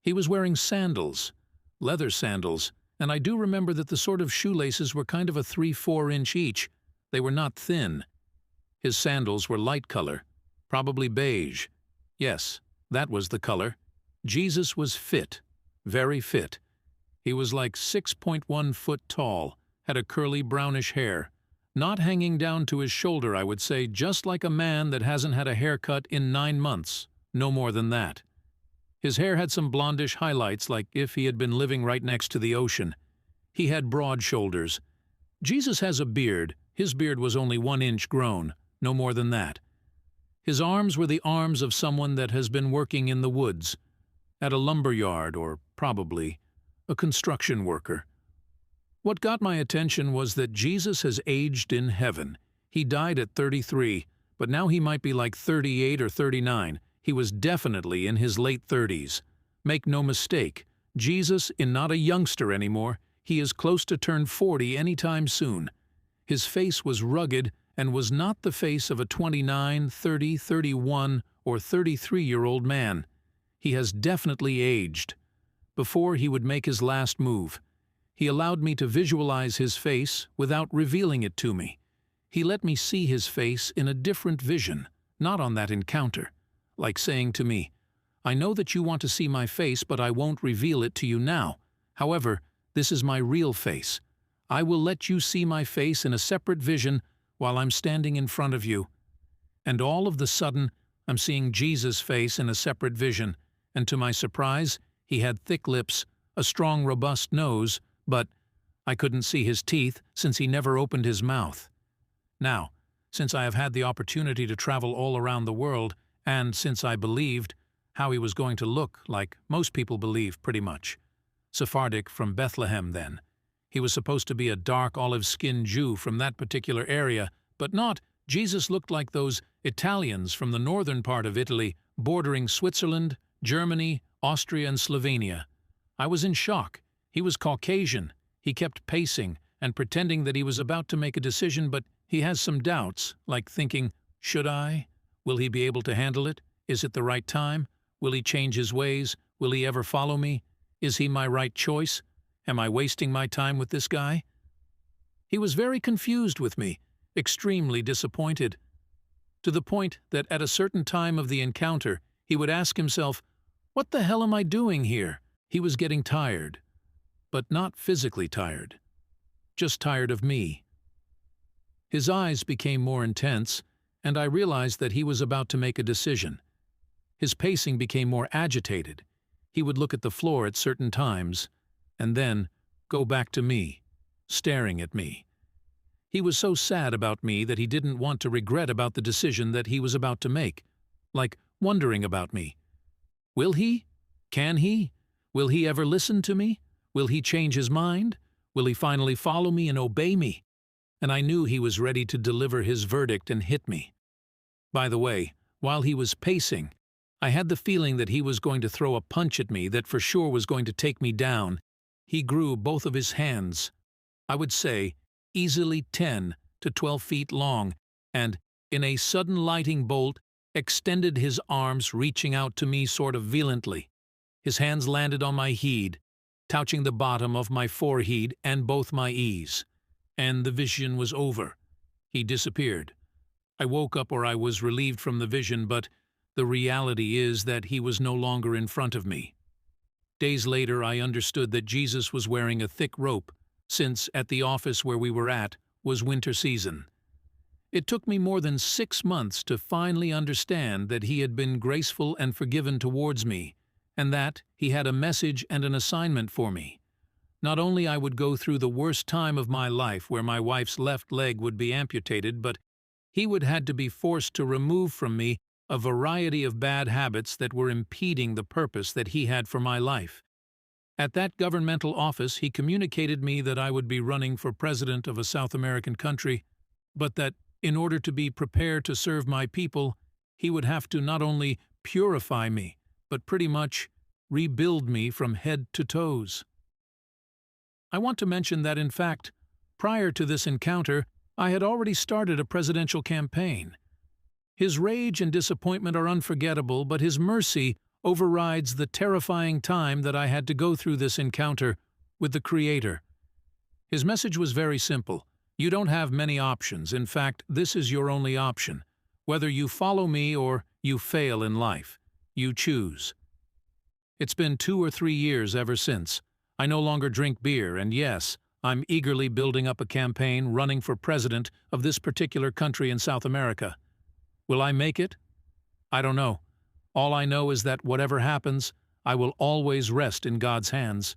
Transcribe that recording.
He was wearing sandals, leather sandals, and I do remember that the sort of shoelaces were kind of a 3-4 inch each. They were not thin. His sandals were light color, probably beige. Yes, that was the color. Jesus was fit, very fit. He was like 6.1 foot tall, had a curly brownish hair, not hanging down to his shoulder, I would say, just like a man that hasn't had a haircut in 9 months, no more than that. His hair had some blondish highlights, like if he had been living right next to the ocean. He had broad shoulders. Jesus has a beard. His beard was only 1 inch grown, no more than that. His arms were the arms of someone that has been working in the woods, at a lumber yard or, probably, a construction worker. What got my attention was that Jesus has aged in heaven. He died at 33, but now he might be like 38 or 39. He was definitely in his late 30s. Make no mistake, Jesus is not a youngster anymore. He is close to turn 40 anytime soon. His face was rugged and was not the face of a 29, 30, 31, or 33-year-old man. He has definitely aged. Before he would make his last move, he allowed me to visualize his face without revealing it to me. He let me see his face in a different vision, not on that encounter, like saying to me, "I know that you want to see my face, but I won't reveal it to you now. However, this is my real face. I will let you see my face in a separate vision while I'm standing in front of you." And all of the sudden, I'm seeing Jesus' face in a separate vision, and to my surprise, he had thick lips, a strong, robust nose, but I couldn't see his teeth since he never opened his mouth. Now, since I have had the opportunity to travel all around the world, and since I believed how he was going to look, like most people believe pretty much. Sephardic from Bethlehem then. He was supposed to be a dark olive-skinned Jew from that particular area, but not. Jesus looked like those Italians from the northern part of Italy, bordering Switzerland, Germany, Austria, and Slovenia. I was in shock. He was Caucasian. He kept pacing and pretending that he was about to make a decision, but he has some doubts, like thinking, should I? Will he be able to handle it? Is it the right time? Will he change his ways? Will he ever follow me? Is he my right choice? Am I wasting my time with this guy? He was very confused with me, extremely disappointed, to the point that at a certain time of the encounter, he would ask himself, "What the hell am I doing here?" He was getting tired, but not physically tired, just tired of me. His eyes became more intense, and I realized that he was about to make a decision. His pacing became more agitated. He would look at the floor at certain times, and then go back to me, staring at me. He was so sad about me that he didn't want to regret about the decision that he was about to make, like wondering about me. Will he? Can he? Will he ever listen to me? Will he change his mind? Will he finally follow me and obey me? And I knew he was ready to deliver his verdict and hit me. By the way, while he was pacing, I had the feeling that he was going to throw a punch at me that for sure was going to take me down. He grew both of his hands, I would say, easily 10 to 12 feet long, and, in a sudden lightning bolt, extended his arms, reaching out to me sort of violently. His hands landed on my head, touching the bottom of my forehead and both my ears. And the vision was over. He disappeared. I woke up, or I was relieved from the vision, but the reality is that he was no longer in front of me. Days later, I understood that Jesus was wearing a thick rope, since at the office where we were at was winter season. It took me more than 6 months to finally understand that he had been graceful and forgiving towards me, and that he had a message and an assignment for me. Not only I would go through the worst time of my life where my wife's left leg would be amputated, but he would had to be forced to remove from me a variety of bad habits that were impeding the purpose that he had for my life. At that governmental office, he communicated me that I would be running for president of a South American country, but that in order to be prepared to serve my people, he would have to not only purify me, but pretty much rebuild me from head to toes. I want to mention that, in fact, prior to this encounter, I had already started a presidential campaign. His rage and disappointment are unforgettable, but his mercy overrides the terrifying time that I had to go through this encounter with the Creator. His message was very simple. You don't have many options. In fact, this is your only option. Whether you follow me or you fail in life, you choose. It's been 2 or 3 years ever since. I no longer drink beer, and yes, I'm eagerly building up a campaign running for president of this particular country in South America. Will I make it? I don't know. All I know is that whatever happens, I will always rest in God's hands.